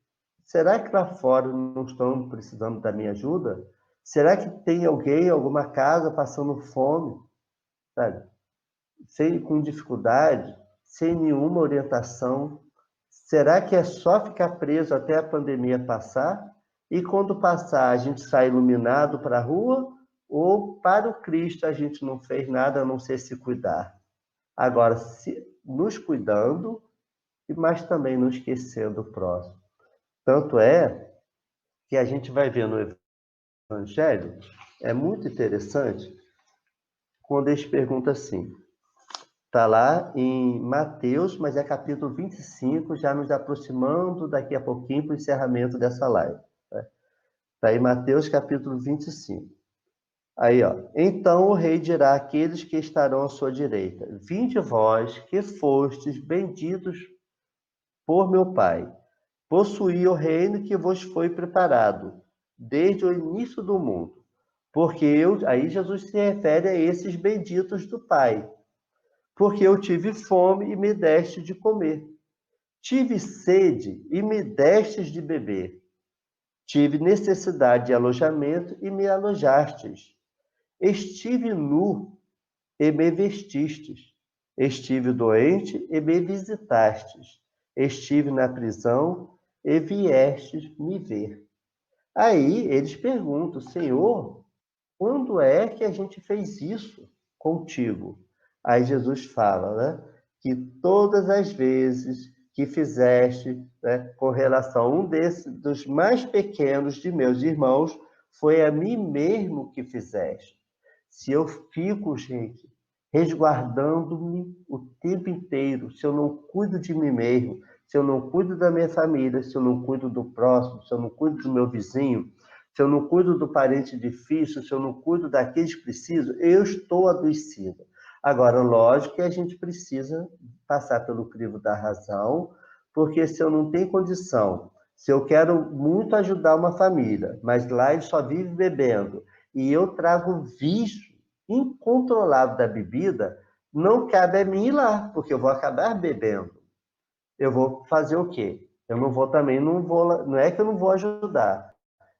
será que lá fora não estão precisando da minha ajuda? Será que tem alguém, alguma casa passando fome, sabe? Com dificuldade, sem nenhuma orientação? Será que é só ficar preso até a pandemia passar? E quando passar, a gente sai iluminado para a rua? Ou para o Cristo a gente não fez nada a não ser se cuidar? Agora, nos cuidando, mas também não esquecendo o próximo. Tanto é que a gente vai ver no Evangelho, é muito interessante quando eles perguntam assim. Está lá em Mateus, mas é capítulo 25, já nos aproximando daqui a pouquinho para o encerramento dessa live. Está em Mateus capítulo 25. Aí, ó. Então o rei dirá àqueles que estarão à sua direita: vinde vós, que fostes benditos por meu Pai, possuí o reino que vos foi preparado desde o início do mundo. Porque aí Jesus se refere a esses benditos do Pai. Porque eu tive fome e me deste de comer. Tive sede e me destes de beber. Tive necessidade de alojamento e me alojastes. Estive nu e me vestistes. Estive doente e me visitastes. Estive na prisão e viestes me ver. Aí eles perguntam: Senhor, quando é que a gente fez isso contigo? Aí Jesus fala, né, que todas as vezes que fizeste, né, com relação a um dos mais pequenos de meus irmãos, foi a mim mesmo que fizeste. Se eu fico, gente, resguardando-me o tempo inteiro, se eu não cuido de mim mesmo, se eu não cuido da minha família, se eu não cuido do próximo, se eu não cuido do meu vizinho, se eu não cuido do parente difícil, se eu não cuido daqueles que precisam, eu estou adoecido. Agora, lógico que a gente precisa passar pelo crivo da razão, porque se eu não tenho condição, se eu quero muito ajudar uma família, mas lá ele só vive bebendo, e eu trago vício incontrolável da bebida, não cabe a mim ir lá, porque eu vou acabar bebendo. Eu vou fazer o quê? Eu não vou também, não é que eu não vou ajudar.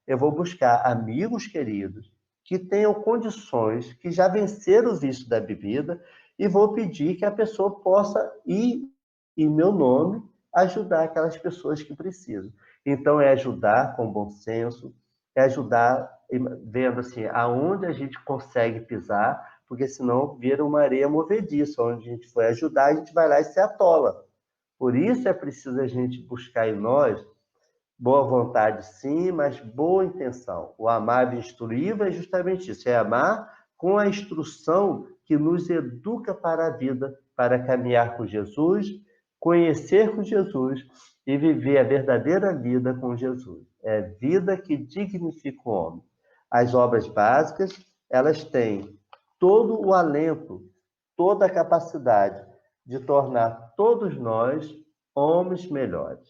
Eu vou buscar amigos queridos que tenham condições, que já venceram o vício da bebida, e vou pedir que a pessoa possa ir, em meu nome, ajudar aquelas pessoas que precisam. Então, é ajudar com bom senso, é ajudar vendo assim, aonde a gente consegue pisar, porque senão vira uma areia movediça, onde a gente foi ajudar, a gente vai lá e se atola. Por isso é preciso a gente buscar em nós boa vontade, sim, mas boa intenção. O amável instruível é justamente isso, é amar com a instrução que nos educa para a vida para caminhar com Jesus, conhecer com Jesus e viver a verdadeira vida com Jesus. É vida que dignifica o homem. As obras básicas, elas têm todo o alento, toda a capacidade de tornar todos nós homens melhores.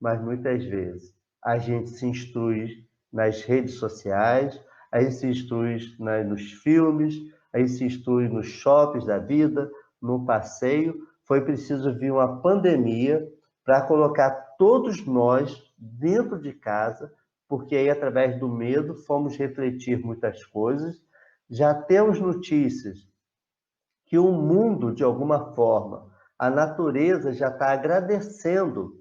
Mas muitas vezes a gente se instrui nas redes sociais, a gente se instrui nos filmes, a gente se instrui nos shoppings da vida, no passeio. Foi preciso vir uma pandemia para colocar todos nós dentro de casa, porque aí, através do medo, fomos refletir muitas coisas. Já temos notícias que o mundo, de alguma forma, a natureza já está agradecendo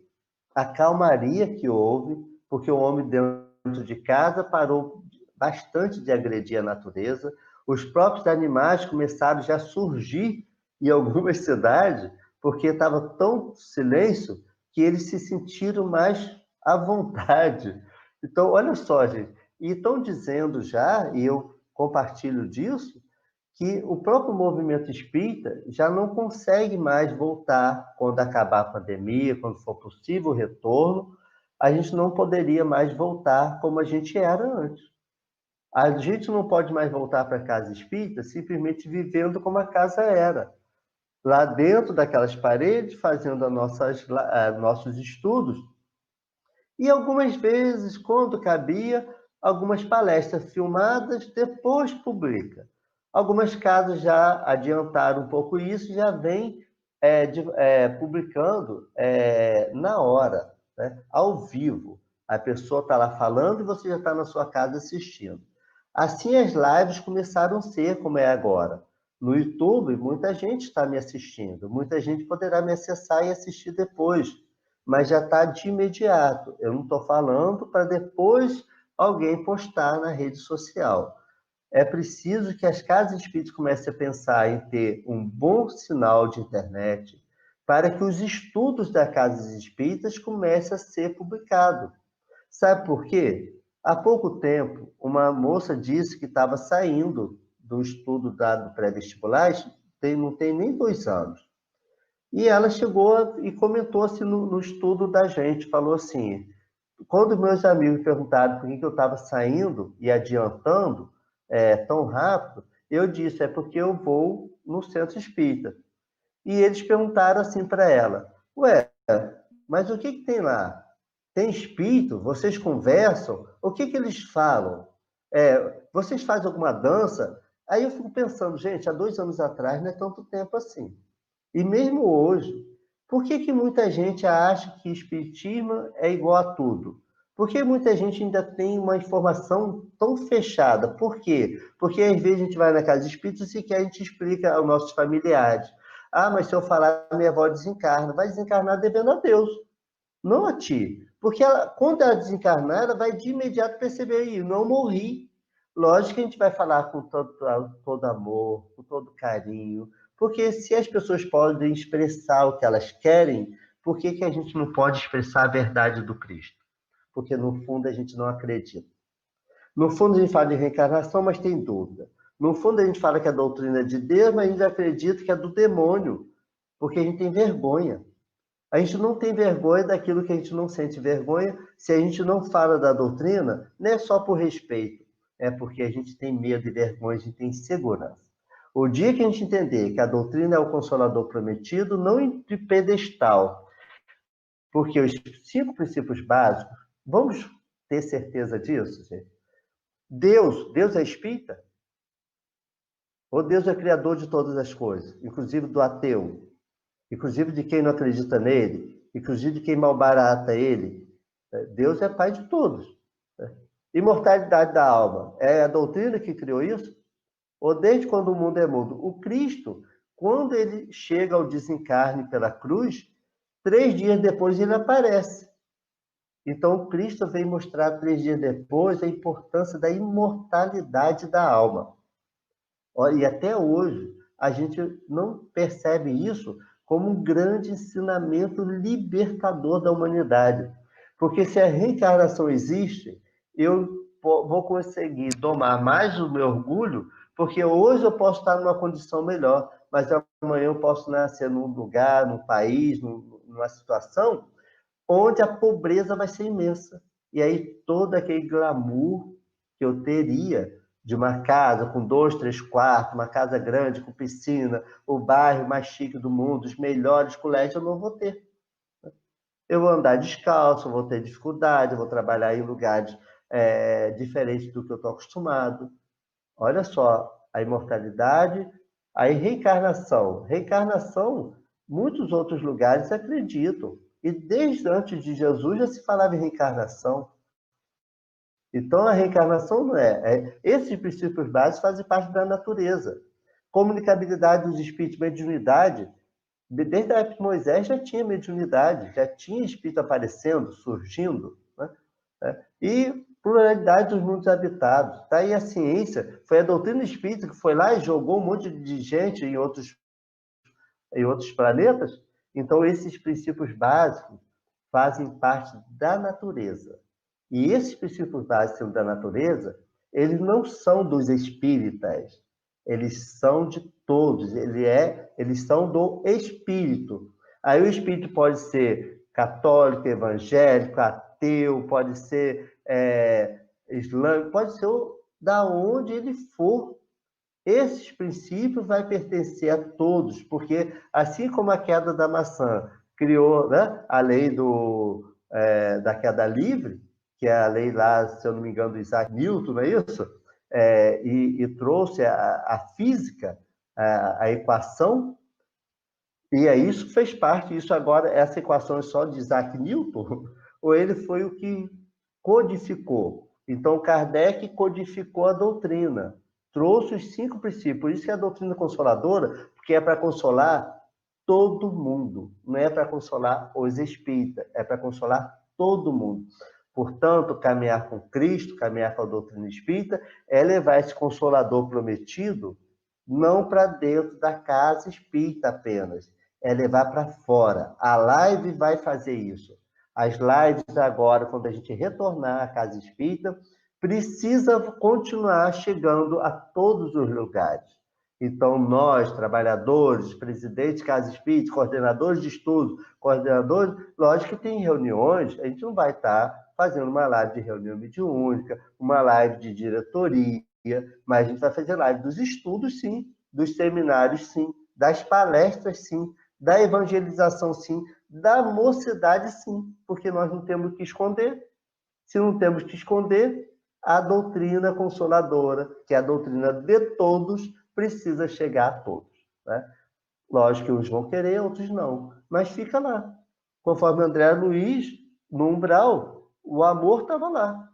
a calmaria que houve, porque o homem dentro de casa parou bastante de agredir a natureza. Os próprios animais começaram já a surgir em algumas cidades, porque estava tão silêncio que eles se sentiram mais à vontade. Então, olha só, gente, e estão dizendo já, e eu compartilho disso, que o próprio movimento espírita já não consegue mais voltar quando acabar a pandemia, quando for possível o retorno, a gente não poderia mais voltar como a gente era antes. A gente não pode mais voltar para a casa espírita simplesmente vivendo como a casa era. Lá dentro daquelas paredes, fazendo nossos estudos. E algumas vezes, quando cabia, algumas palestras filmadas, depois publica. Algumas casas já adiantaram um pouco isso, já vem publicando na hora, né? Ao vivo. A pessoa está lá falando e você já está na sua casa assistindo. Assim as lives começaram a ser como é agora. No YouTube, muita gente está me assistindo, muita gente poderá me acessar e assistir depois, mas já está de imediato. Eu não estou falando para depois alguém postar na rede social. É preciso que as casas espíritas comecem a pensar em ter um bom sinal de internet para que os estudos das casas espíritas comecem a ser publicados. Sabe por quê? Há pouco tempo, uma moça disse que estava saindo do estudo do pré-vestibular, não tem nem 2 anos. E ela chegou e comentou assim no estudo da gente, falou assim, quando meus amigos perguntaram por que eu estava saindo e adiantando tão rápido, eu disse, é porque eu vou no centro espírita. E eles perguntaram assim para ela, ué, mas o que tem lá? Tem espírito? Vocês conversam? O que eles falam? Vocês fazem alguma dança? Aí eu fico pensando, gente, há 2 anos atrás não é tanto tempo assim. E mesmo hoje, por que muita gente acha que espiritismo é igual a tudo? Por que muita gente ainda tem uma informação tão fechada? Por quê? Porque às vezes a gente vai na casa espírita e sequer a gente explica aos nossos familiares. Ah, mas se eu falar, minha avó desencarna. Vai desencarnar devendo a Deus, não a ti. Porque quando ela desencarnar, ela vai de imediato perceber aí, não morri. Lógico que a gente vai falar com todo amor, com todo carinho, porque se as pessoas podem expressar o que elas querem, por que a gente não pode expressar a verdade do Cristo? Porque no fundo a gente não acredita. No fundo a gente fala de reencarnação, mas tem dúvida. No fundo a gente fala que a doutrina é de Deus, mas a gente acredita que é do demônio, porque a gente tem vergonha. A gente não tem vergonha daquilo que a gente não sente vergonha. Se a gente não fala da doutrina, não é só por respeito, é porque a gente tem medo e vergonha, a gente tem insegurança. O dia que a gente entender que a doutrina é o Consolador prometido, não de pedestal, porque os 5 princípios básicos, vamos ter certeza disso, gente? Deus é espírita? Ou Deus é criador de todas as coisas, inclusive do ateu? Inclusive de quem não acredita nele, inclusive de quem malbarata ele. Deus é pai de todos. Imortalidade da alma, é a doutrina que criou isso? Ou desde quando o mundo é mundo? O Cristo, quando ele chega ao desencarne pela cruz, 3 dias depois ele aparece. Então, o Cristo vem mostrar 3 dias depois a importância da imortalidade da alma. E até hoje, a gente não percebe isso como um grande ensinamento libertador da humanidade. Porque se a reencarnação existe, eu vou conseguir domar mais o meu orgulho, porque hoje eu posso estar numa condição melhor, mas amanhã eu posso nascer num lugar, num país, numa situação onde a pobreza vai ser imensa. E aí todo aquele glamour que eu teria de uma casa com 2, 3 quartos, uma casa grande com piscina, o bairro mais chique do mundo, os melhores colégios, eu não vou ter. Eu vou andar descalço, vou ter dificuldade, vou trabalhar em lugares diferentes do que eu estou acostumado. Olha só, a imortalidade, a reencarnação. Reencarnação, muitos outros lugares acreditam. E desde antes de Jesus já se falava em reencarnação. Então, a reencarnação não esses princípios básicos fazem parte da natureza. Comunicabilidade dos espíritos, mediunidade. Desde a época de Moisés já tinha mediunidade, já tinha espírito aparecendo, surgindo, né? E pluralidade dos mundos habitados. Tá aí a ciência, foi a doutrina espírita que foi lá e jogou um monte de gente em outros planetas. Então, esses princípios básicos fazem parte da natureza. E esses princípios básicos da natureza, eles não são dos espíritas, eles são de todos, eles são do espírito. Aí o espírito pode ser católico, evangélico, ateu, pode ser islâmico, pode ser da onde ele for. Esses princípios vai pertencer a todos, porque assim como a queda da maçã criou, né, a lei da queda livre, que é a lei lá, se eu não me engano, do Isaac Newton, não é isso? E trouxe a física, a equação, e aí isso fez parte, isso agora, essa equação é só de Isaac Newton, ou ele foi o que codificou? Então, Kardec codificou a doutrina, trouxe os 5 princípios, por isso que é a doutrina consoladora, porque é para consolar todo mundo, não é para consolar os espíritas, é para consolar todo mundo. Portanto, caminhar com Cristo, caminhar com a doutrina espírita, é levar esse consolador prometido não para dentro da casa espírita apenas, é levar para fora. A live vai fazer isso. As lives agora, quando a gente retornar à casa espírita, precisa continuar chegando a todos os lugares. Então, nós, trabalhadores, presidentes de casa espírita, coordenadores de estudo, coordenadores, lógico que tem reuniões, a gente não vai estar fazendo uma live de reunião mediúnica, uma live de diretoria, mas a gente vai fazer live dos estudos, sim, dos seminários, sim, das palestras, sim, da evangelização, sim, da mocidade, sim, porque nós não temos que esconder. Se não temos que esconder, a doutrina consoladora, que é a doutrina de todos, precisa chegar a todos, né? Lógico que uns vão querer, outros não, mas fica lá. Conforme André Luiz, no umbral, o amor estava lá.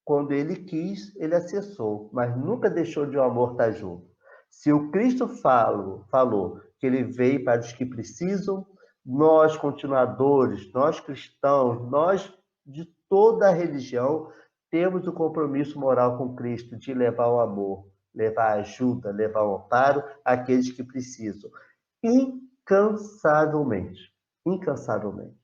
Quando ele quis, ele acessou, mas nunca deixou de o amor estar junto. Se o Cristo falou que ele veio para os que precisam, nós continuadores, nós cristãos, nós de toda a religião, temos o compromisso moral com Cristo de levar o amor, levar a ajuda, levar o amparo àqueles que precisam. Incansavelmente. Incansavelmente.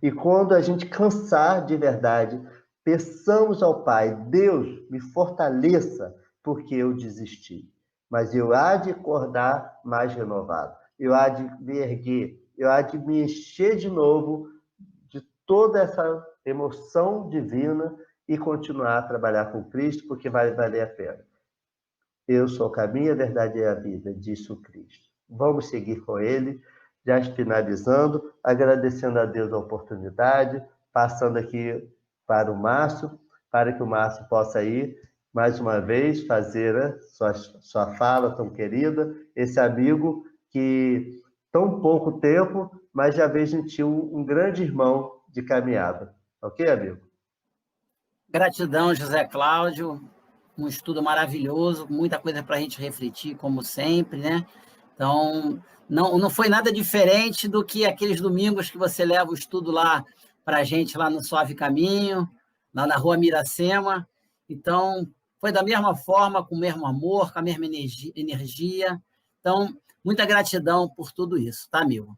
E quando a gente cansar de verdade, peçamos ao Pai, Deus, me fortaleça, porque eu desisti. Mas eu há de acordar mais renovado. Eu há de me erguer. Eu há de me encher de novo de toda essa emoção divina e continuar a trabalhar com Cristo, porque vai valer a pena. Eu sou o caminho, a verdade e a vida, disse o Cristo. Vamos seguir com ele, já finalizando, agradecendo a Deus a oportunidade, passando aqui para o Márcio, para que o Márcio possa ir, mais uma vez, fazer, né, sua fala tão querida, esse amigo que, tão pouco tempo, mas já vejo em ti um grande irmão de caminhada. Ok, amigo? Gratidão, José Cláudio. Um estudo maravilhoso, muita coisa para a gente refletir, como sempre, né? Então, não foi nada diferente do que aqueles domingos que você leva o estudo lá para a gente, lá no Suave Caminho, lá na Rua Miracema. Então, foi da mesma forma, com o mesmo amor, com a mesma energia. Então, muita gratidão por tudo isso, tá, amigo?